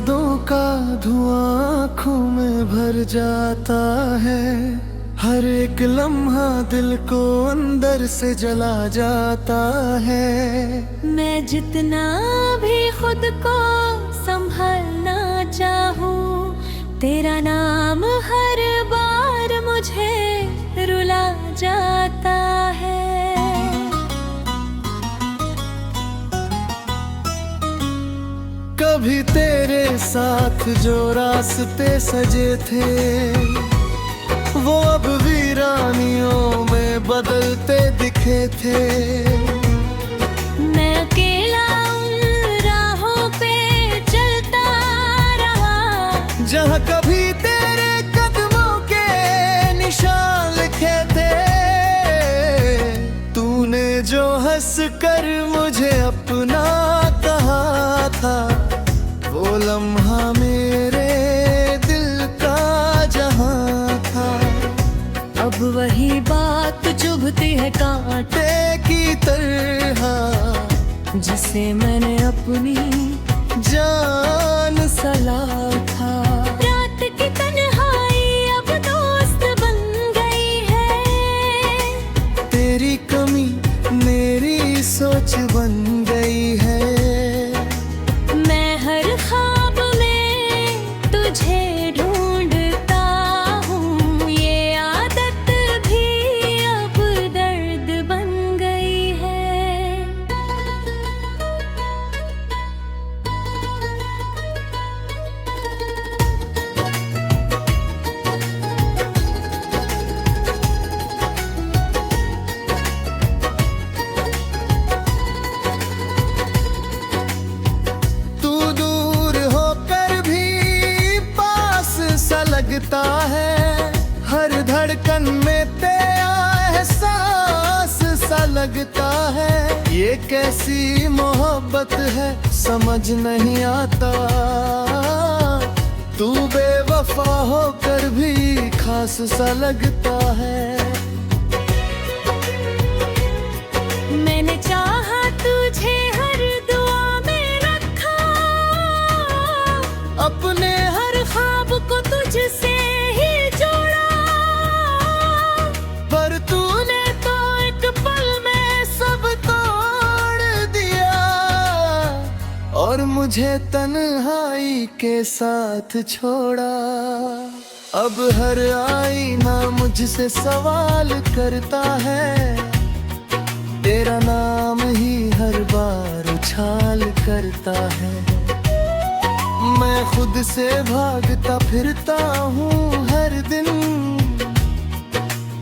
यादों का धुआं आँखों में भर जाता है। हर एक लम्हा दिल को अंदर से जला जाता है। मैं जितना भी खुद को संभालना चाहूं, तेरा नाम हर बार मुझे रुला जाता है। कभी तेरे साथ जो रास्ते सजे थे, वो अब वीरानियों में बदलते दिखे थे। मैं अकेला उन राहों पे चलता रहा, जहाँ कभी तेरे कदमों के निशान लिखे थे। तूने जो हंस कर मुझे अपना कहा था, वो लम्हा मेरे दिल का जहां था। अब वही बात चुभती है कांटे की तरह, जिसे मैंने अपनी जान सला था। रात की तन्हाई अब दोस्त बन गई है, तेरी कमी मेरी सोच बन गई है। मैं हर ख्वाब में तुझे ढूंढता हूँ, ये आदत भी अब दर्द बन गई है। लगता है हर धड़कन में तेरा एहसास सा लगता है। ये कैसी मोहब्बत है समझ नहीं आता, तू बेवफा होकर भी खास सा लगता है। मैंने चाहा तुझे हर दुआ में रखा, अपने हर ख्वाब को तुझसे ही जोड़ा, पर तूने तो एक पल में सब तोड़ दिया, और मुझे तन्हाई के साथ छोड़ा। अब हर आईना मुझसे सवाल करता है, तेरा नाम ही हर बार उछाल करता है। मैं खुद से भागता फिरता हूँ हर दिन,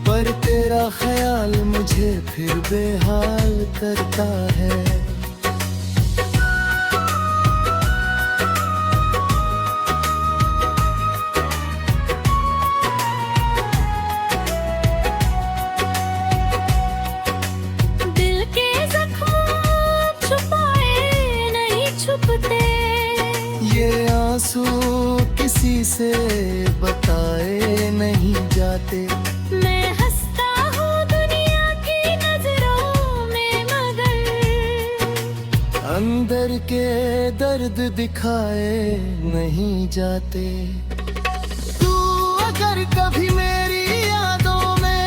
पर तेरा ख्याल मुझे फिर बेहाल करता है। दिल के जख्म छुपाए नहीं छुपते, ये आंसू किसी से बताए नहीं जाते। मैं हंसता हूँ दुनिया की नजरों में, मगर अंदर के दर्द दिखाए नहीं जाते। तू अगर कभी मेरी यादों में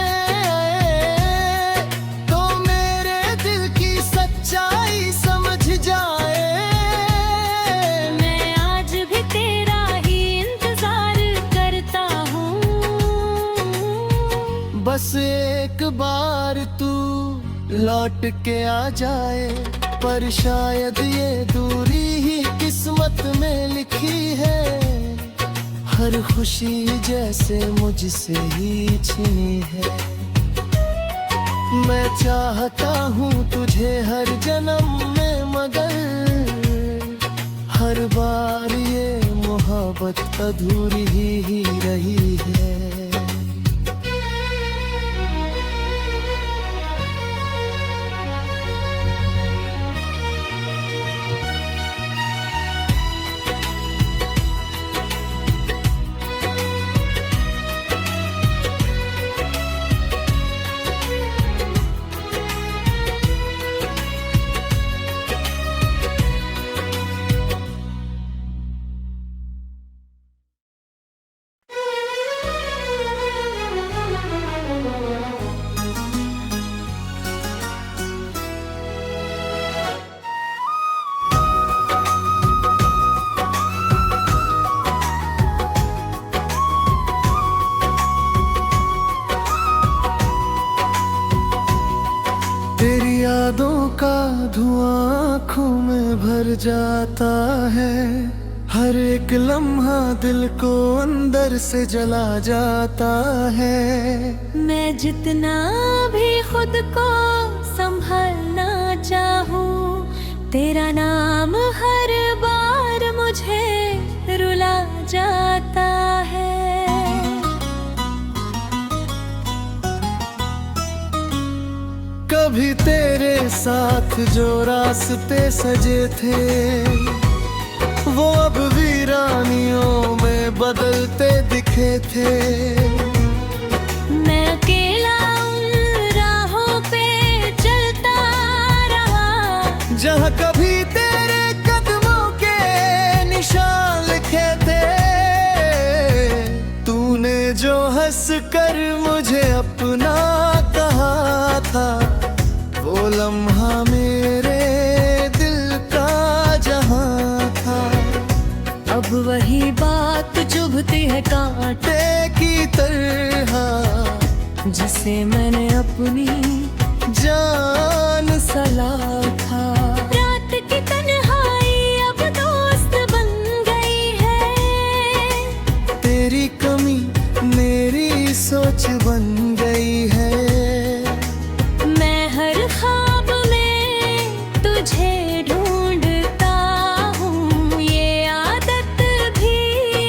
आए, तो मेरे दिल की सच्चाई समझ जाए। बस एक बार तू लौट के आ जाए, पर शायद ये दूरी ही किस्मत में लिखी है। हर खुशी जैसे मुझसे ही छिनी है। मैं चाहता हूँ तुझे हर जन्म में, मगर हर बार ये मोहब्बत अधूरी ही रही है। तेरी यादों का धुआं आँखों में भर जाता है, हर एक लम्हा दिल को अंदर से जला जाता है। मैं जितना भी खुद को संभलना चाहूं, तेरा नाम हर बार मुझे रुला जाता है। कभी तेरे साथ जो रास्ते सजे थे, वो अब वीरानियों में बदलते दिखे थे। मैं अकेला उन राहों पे चलता रहा, जहाँ कभी तेरे कदमों के निशान लिखे थे। तूने जो हंस कर मुझे अपना कहा था, वो लम्हा मेरे दिल का जहां था। अब वही बात चुभती है कांटे की तरह, जिसे मैंने अपनी जान सला था। रात की तन्हाई अब दोस्त बन गई है, तेरी कमी मेरी सोच बन गई है। मैं हर ख्वाब में तुझे ढूंढता हूँ, ये आदत भी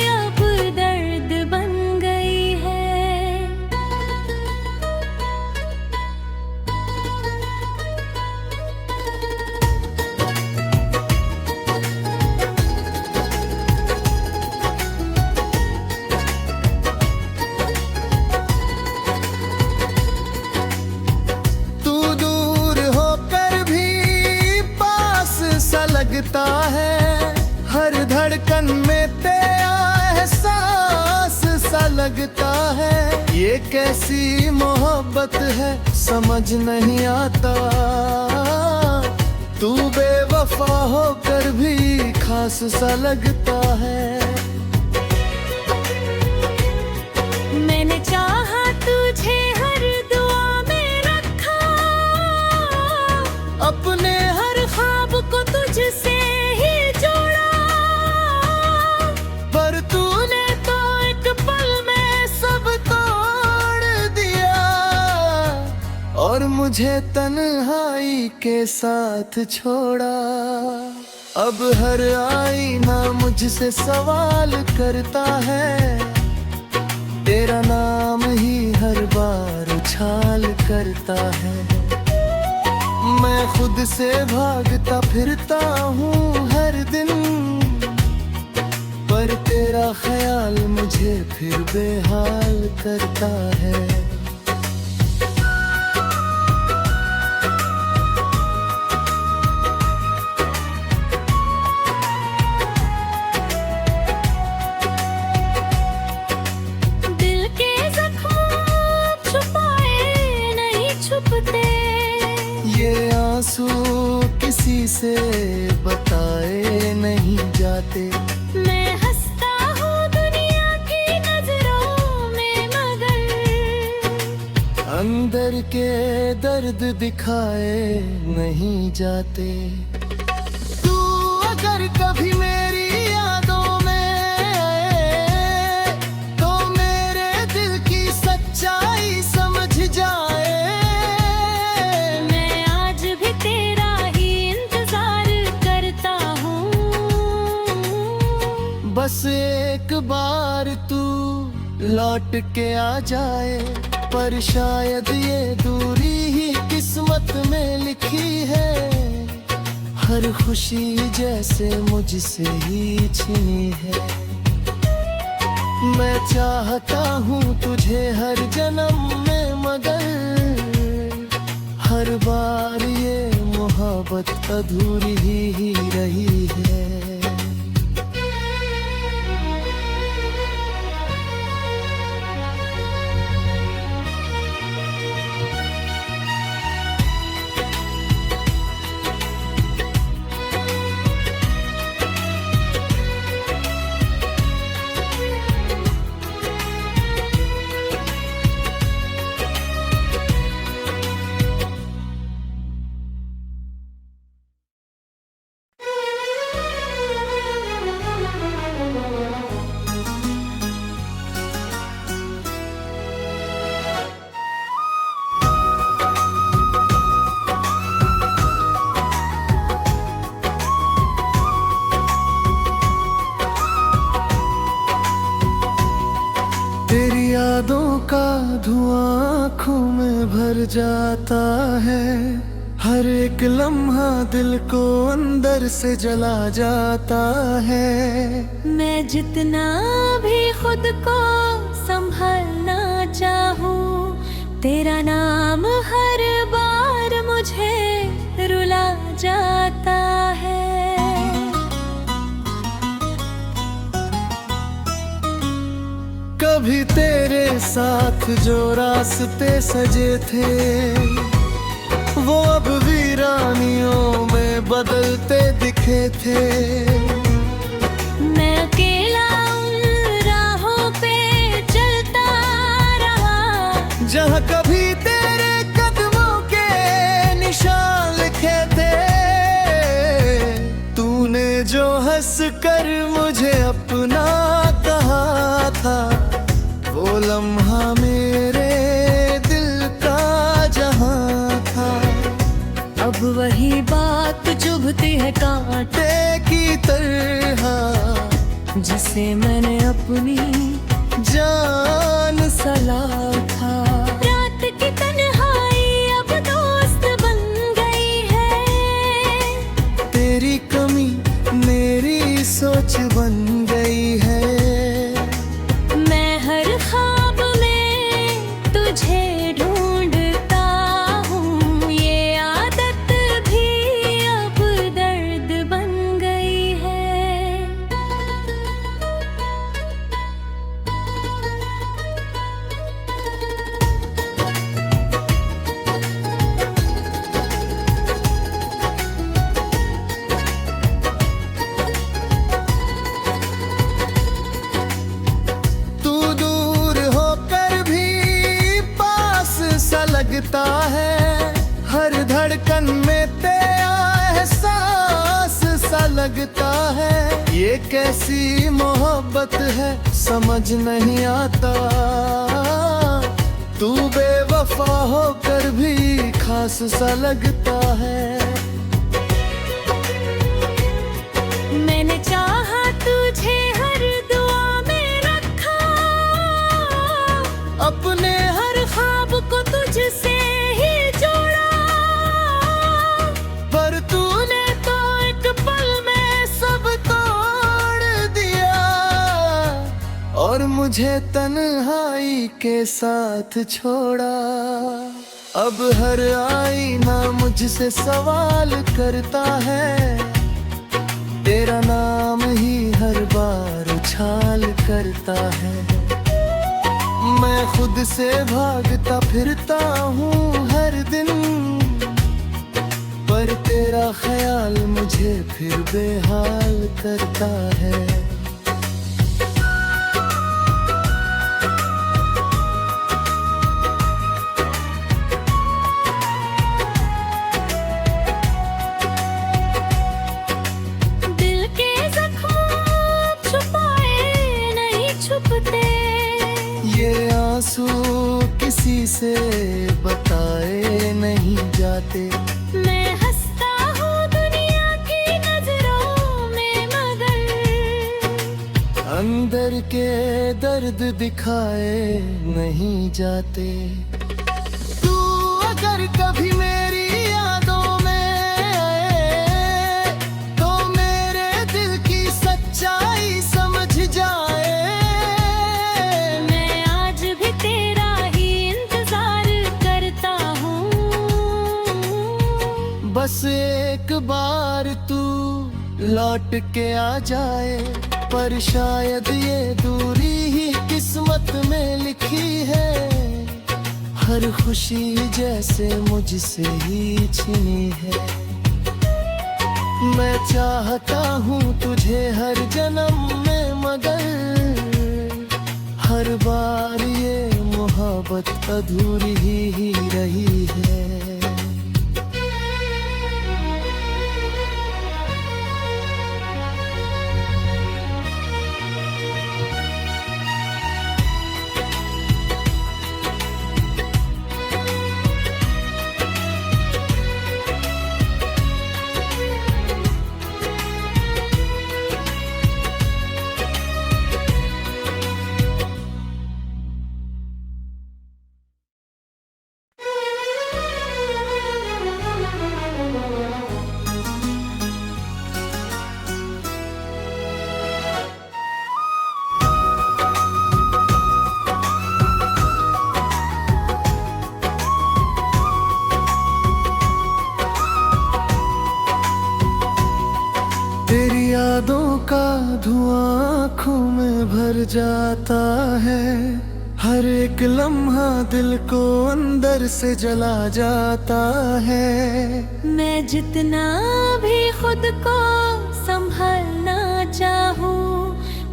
अब दर्द बन गई है। तू दूर होकर भी पास सा लगता है, हर धड़कन में तेरा एहसास सा लगता है। ये कैसी मोहब्बत है समझ नहीं आता, तू बेवफा होकर भी खास सा लगता है। मैंने चाहा तुझे हर दुआ में रखा, अपने हर ख्वाब को तुझसे ही जोड़ा, पर तूने तो एक पल में सब तोड़ दिया, और मुझे तन्हाई के साथ छोड़ा। अब हर आईना मुझसे सवाल करता है, तेरा नाम ही हर बार उछाल करता है। मैं खुद से भागता फिरता हूँ हर दिन, पर तेरा ख्याल मुझे फिर बेहाल करता है। दिल के जख्म छुपाए नहीं छुपते, ये आंसू किसी से बताए नहीं जाते। मैं हंसता हूँ दुनिया की नजरों में, मगर अंदर के दर्द दिखाए नहीं जाते। तू अगर कभी मेरी यादों में आए, तो मेरे दिल की सच्चाई समझ जाए। मैं आज भी तेरा ही इंतजार करता हूँ, बस एक बार तू लौट के आ जाए, पर शायद ये दूरी ही किस्मत में लिखी है। हर खुशी जैसे मुझसे ही छिनी है। मैं चाहता हूँ तुझे हर जन्म में, मगर हर बार ये मोहब्बत अधूरी ही रही है। धुआं आँखों में भर जाता है, हर एक लम्हा दिल को अंदर से जला जाता है। मैं जितना भी खुद को संभालना चाहूं, तेरा नाम हर बार मुझे रुला जाता है। कभी तेरे साथ जो रास्ते सजे थे, वो अब वीरानियों में बदलते दिखे थे। मैं अकेला उन राहों पे चलता रहा, जहाँ कभी तेरे कदमों के निशान लिखे थे। तूने जो हंस कर मुझे अपना कहा था, वो लम्हा मेरे दिल का जहां था। अब वही बात चुभती है कांटे की तरह, जिसे मैंने अपनी जान सला था। रात की तन्हाई अब दोस्त बन गई है, तेरी कमी मेरी सोच बन गई है। मैं हर ख्वाब में तुझे ढूंढता हूँ, ये आदत भी अब दर्द बन गई है। तू दूर होकर भी पास सा लगता है, हर धड़कन में तेरा एहसास सा लगता है। ये कैसी मोहब्बत है समझ नहीं आता, तू बेवफा होकर भी खास सा लगता है। मैंने चाहा तुझे हर दुआ में रखा, अपने हर ख्वाब को तुझसे ही जोड़ा, पर तूने तो एक पल में सब तोड़ दिया, और मुझे तन्हाई के साथ छोड़ा। अब हर आईना मुझसे सवाल करता है, तेरा नाम ही हर बार उछाल करता है। मैं खुद से भागता फिरता हूँ हर दिन, पर तेरा ख्याल मुझे फिर बेहाल करता है। दिल के जख्म छुपाए नहीं छुपते, ये आंसू किसी से बताए नहीं जाते। मैं हंसता हूँ दुनिया की नजरों में, मगर अंदर के दर्द दिखाए नहीं जाते। तू अगर कभी मेरी यादों में आए, तो मेरे दिल की सच्चाई समझ जाए। मैं आज भी तेरा ही इंतजार करता हूँ। बस एक बार तू लौट के आ जाए, पर शायद ये दूरी ही किस्मत में लिखी है। हर खुशी जैसे मुझसे ही छिनी है। मैं चाहता हूँ तुझे हर जन्म में, मगर हर बार ये मोहब्बत अधूरी ही रही है। यादों का धुआं आँखों में भर जाता है। हर एक लम्हा दिल को अंदर से जला जाता है। मैं जितना भी खुद को संभलना चाहूँ,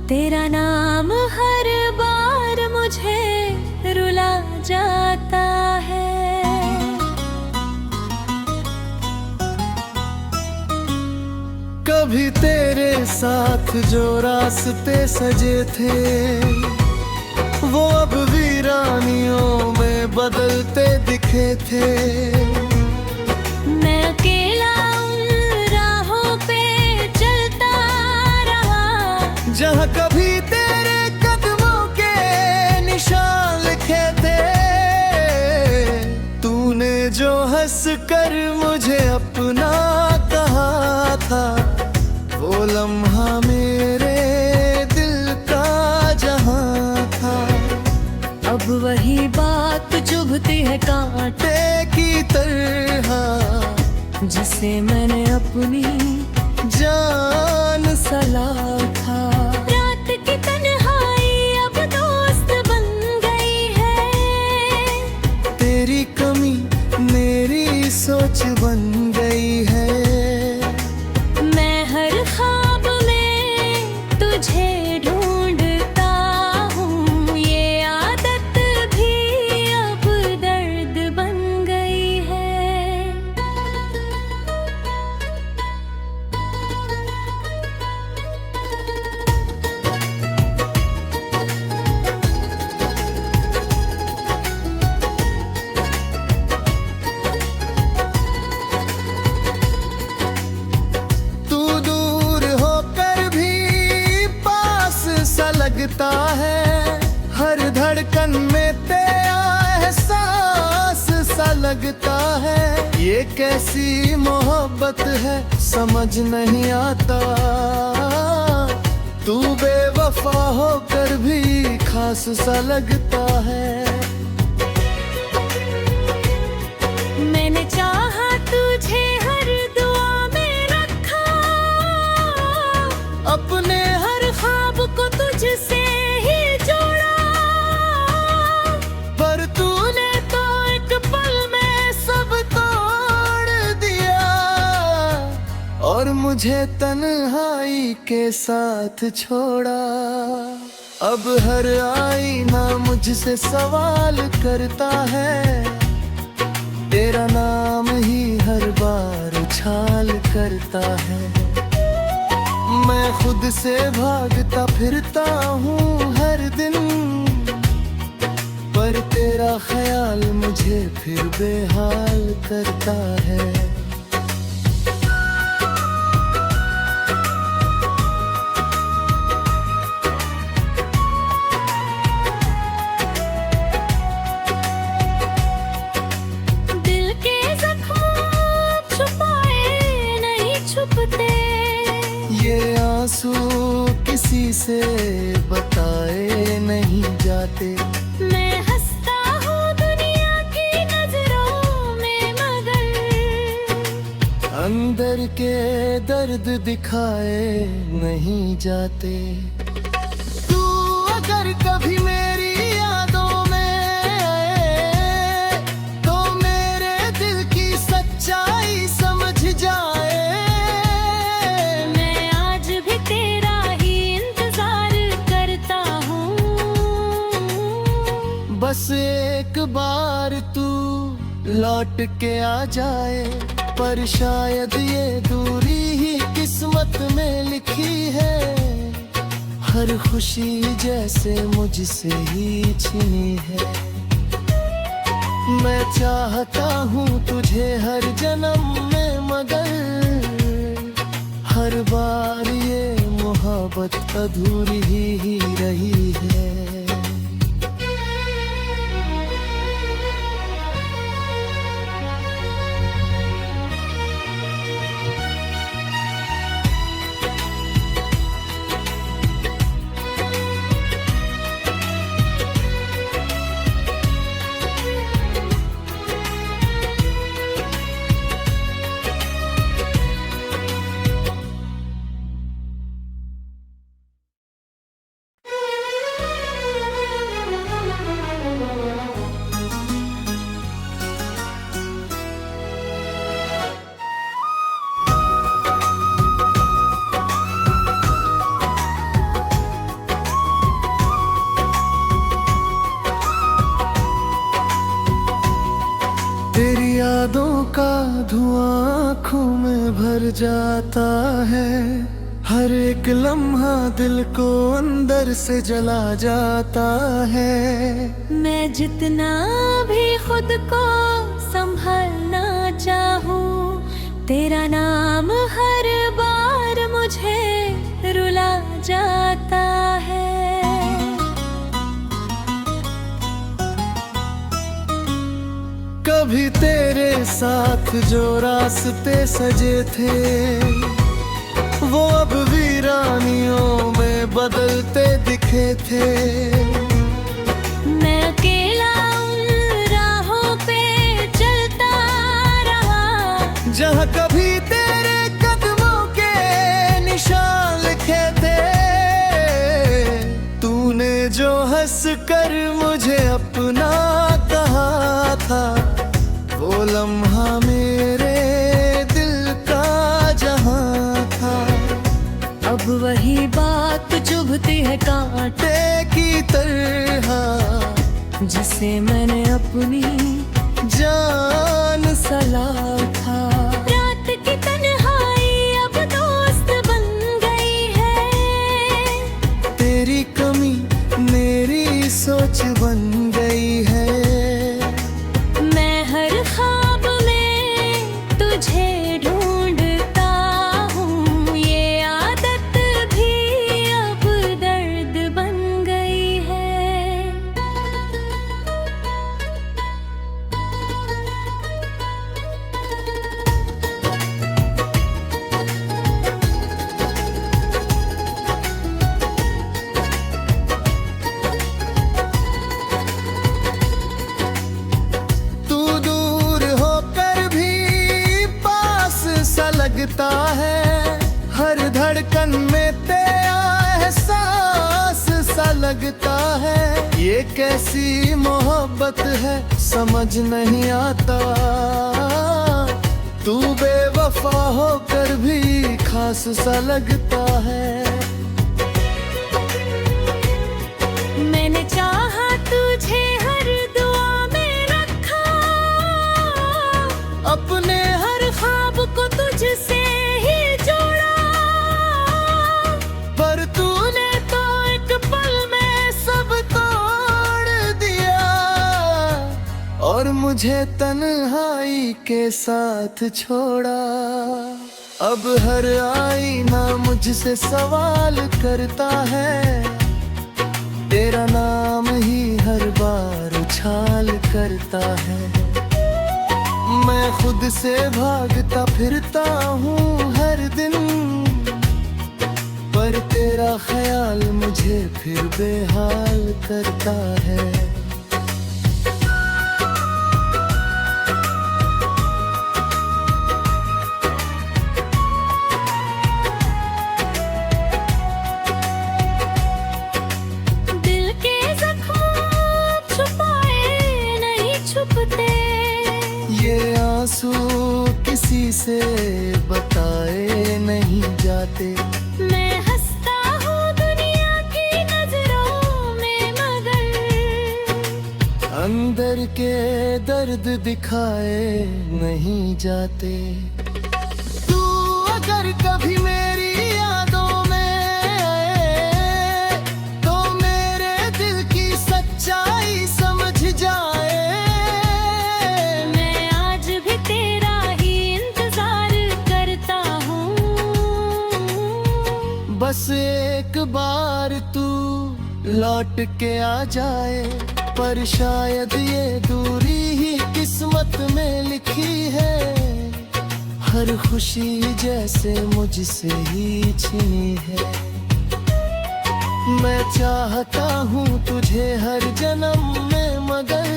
तेरा नाम हर बार मुझे रुला जाता है। कभी तेरे साथ जो रास्ते सजे थे, वो अब वीरानियों में बदलते दिखे थे। मैं अकेला उन राहों पे चलता रहा, जहाँ कभी तेरे कदमों के निशान लिखे थे। तूने जो हंस कर मुझे अपना कहा था, वो लम्हा मेरे दिल का जहां था। अब वही बात चुभती है कांटे की तरह, जिसे मैंने अपनी जान सला था। रात की तन्हाई अब दोस्त बन गई है, तेरी कमी मेरी सोच बन गई है। मैं हर ख्वाब में तुझे ढूंढता हूँ, ये आदत भी अब दर्द बन गई है। तू दूर होकर भी पास सा लगता है। हर धड़कन में तेरा एहसास सा लगता है। ये कैसी मोहब्बत है समझ नहीं आता। तू बेवफा होकर भी खास सा लगता है। मैंने चाहा तुझे हर दुआ में रखा, अपने हर ख्वाब को तुझसे ही जोड़ा, पर तूने तो एक पल में सब तोड़ दिया, और मुझे तन्हाई के साथ छोड़ा। अब हर आईना मुझसे सवाल करता है, तेरा नाम ही हर बार उछाल करता है। मैं खुद से भागता फिरता हूँ हर दिन, पर तेरा ख्याल मुझे फिर बेहाल करता है। दिल के जख्म छुपाए नहीं छुपते, ये आंसू किसी से बताए नहीं जाते। मैं हंसता हूँ दुनिया की नजरों में, मगर अंदर के दर्द दिखाए नहीं जाते। तू अगर कभी मेरी यादों में आए, तो मेरे दिल की सच्चाई समझ जाए। मैं आज भी तेरा ही इंतजार करता हूँ। बस एक बार तू लौट के आ जाए, पर शायद ये दूरी ही किस्मत में लिखी है। हर खुशी जैसे मुझसे ही छिनी है। मैं चाहता हूँ तुझे हर जन्म में, मगर हर बार ये मोहब्बत अधूरी ही रही है। आँखों में भर जाता है, हर एक लम्हा दिल को अंदर से जला जाता है। मैं जितना भी खुद को संभालना चाहूँ, तेरा नाम हर बार मुझे रुला जाता है। कभी तेरे साथ जो रास्ते सजे थे, वो अब वीरानियों में बदलते दिखे थे। मैं अकेला उन राहों पे चलता रहा, जहाँ कभी तेरे कदमों के निशान लिखे थे। तूने जो हंस कर मुझे अपना कहा था, वो लम्हा मेरे दिल का जहां था। अब वही बात चुभती है कांटे की तरह, जिसे मैंने अपनी जान सलाह था। रात की तन्हाई अब दोस्त बन गई है, तेरी कमी मेरी सोच बन गई है। मैं हर ख्वाब में तुझे ढूंढता हूँ, ये आदत भी अब दर्द बन गई है। तू दूर होकर भी पास सा लगता है, हर धड़कन में तेरा एहसास सा लगता है। ये कैसी मोहब्बत है समझ नहीं आता, तू बेवफा होकर भी खास सा लगता है। मैंने चाहा तुझे हर दुआ में रखा, अपने हर ख्वाब को तुझसे ही जोड़ा, पर तूने तो एक पल में सब तोड़ दिया, और मुझे तन्हाई के साथ छोड़ा। अब हर आईना मुझसे सवाल करता है, तेरा नाम ही हर बार उछाल करता है। मैं खुद से भागता फिरता हूँ हर दिन, पर तेरा ख्याल मुझे फिर बेहाल करता है। दिल के जख्म छुपाए नहीं छुपते, ये आंसू किसी से बताए नहीं जाते। मैं हंसता हूँ दुनिया की नजरों में, मगर अंदर के दर्द दिखाए नहीं जाते। तू अगर कभी मेरी यादों में आए, तो मेरे दिल की सच्चाई समझ जाए। मैं आज भी तेरा ही इंतजार करता हूँ, बस एक बार तू लौट के आ जाए, पर शायद ये दूरी ही किस्मत में लिखी है। हर खुशी जैसे मुझसे ही छिनी है। मैं चाहता हूँ तुझे हर जन्म में, मगर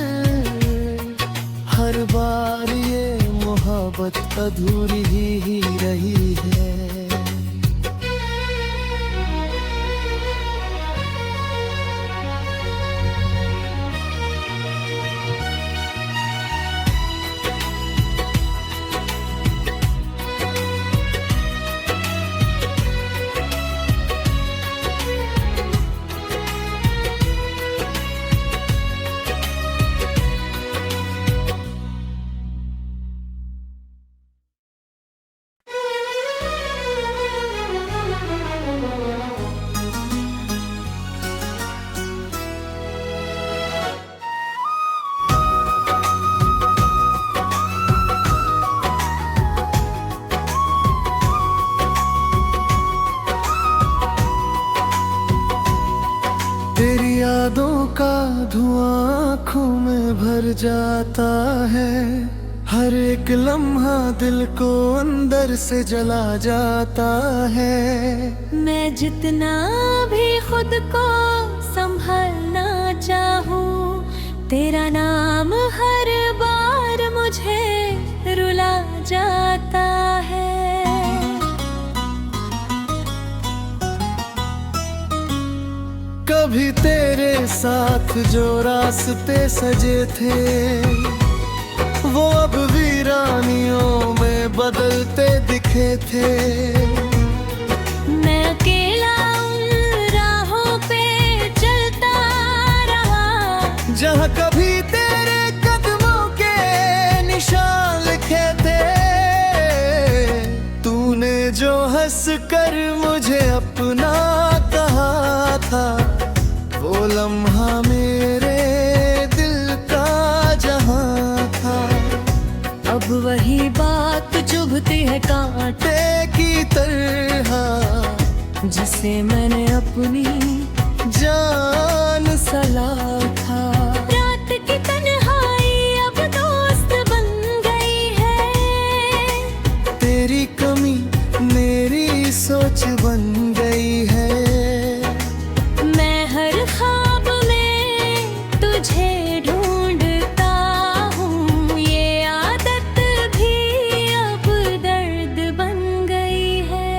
हर बार ये मोहब्बत अधूरी ही रही है। धुआं आँखों में भर जाता है, हर एक लम्हा दिल को अंदर से जला जाता है। मैं जितना भी खुद को संभालना चाहूँ, तेरा नाम हर बार मुझे रुला जाता है। कभी तेरे साथ जो रास्ते सजे थे, वो अब वीरानियों में बदलते दिखे थे। मैं अकेला उन राहों पे चलता रहा, जहाँ कभी तेरे कदमों के निशान लिखे थे। तूने जो हंस कर मुझे अपना कहा था, वो लम्हा मेरे दिल का जहां था। अब वही बात चुभती है कांटे की तरह, जिसे मैंने अपनी जान सला था। रात की तन्हाई अब दोस्त बन गई है, तेरी कमी मेरी सोच बन गई है। मैं हर ख्वाब में तुझे ढूंढता हूँ, ये आदत भी अब दर्द बन गई है।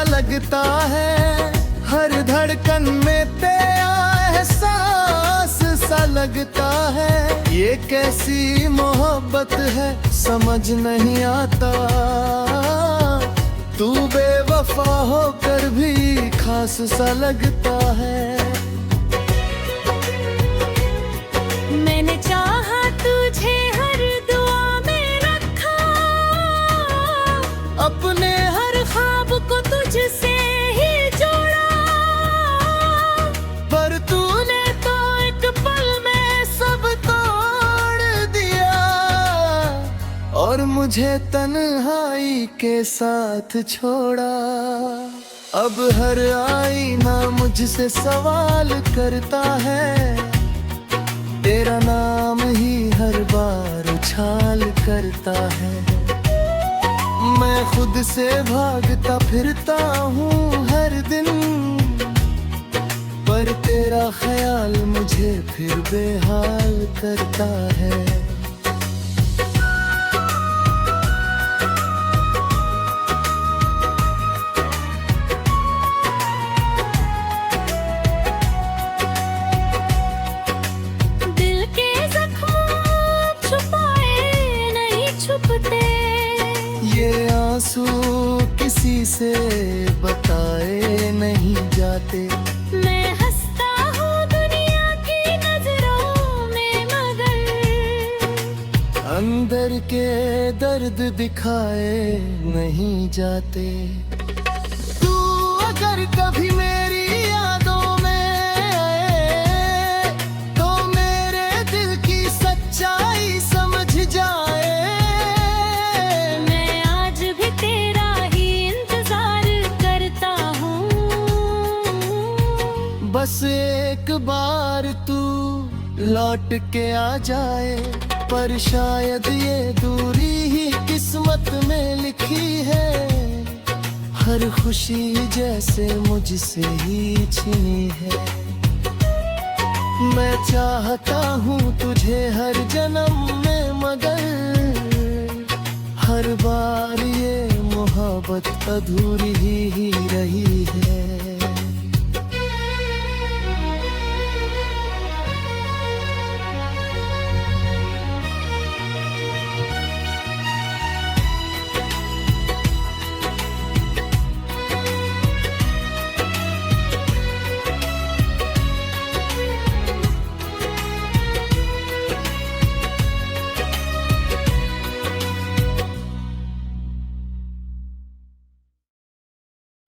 लगता है हर धड़कन में तेरा एहसास सा लगता है। ये कैसी मोहब्बत है समझ नहीं आता, तू बेवफा होकर भी खास सा लगता है। मैंने चाहा तुझे हर दुआ में रखा, अपने हर ख्वाब को तुझसे ही जोड़ा, पर तूने तो एक पल में सब तोड़ दिया, और मुझे तन्हाई के साथ छोड़ा। अब हर आईना मुझसे सवाल करता है, तेरा नाम ही हर बार उछाल करता है। मैं खुद से भागता फिरता हूँ हर दिन, पर तेरा ख्याल मुझे फिर बेहाल करता है। दिल के जख्म छुपाए नहीं छुपते, ये आंसू किसी से बताए नहीं जाते। मैं हंसता हूँ दुनिया की नजरों में, मगर अंदर के दर्द दिखाए नहीं जाते। तू अगर कभी मेरी यादों में आए, तो मेरे दिल की सच्चाई समझ जाए। मैं आज भी तेरा ही इंतजार करता हूँ, बस एक बार तू लौट के आ जाए, पर शायद ये दूरी ही किस्मत में लिखी है। हर खुशी जैसे मुझसे ही छिनी है। मैं चाहता हूँ तुझे हर जन्म में, मगर हर बार ये मोहब्बत अधूरी ही रही है।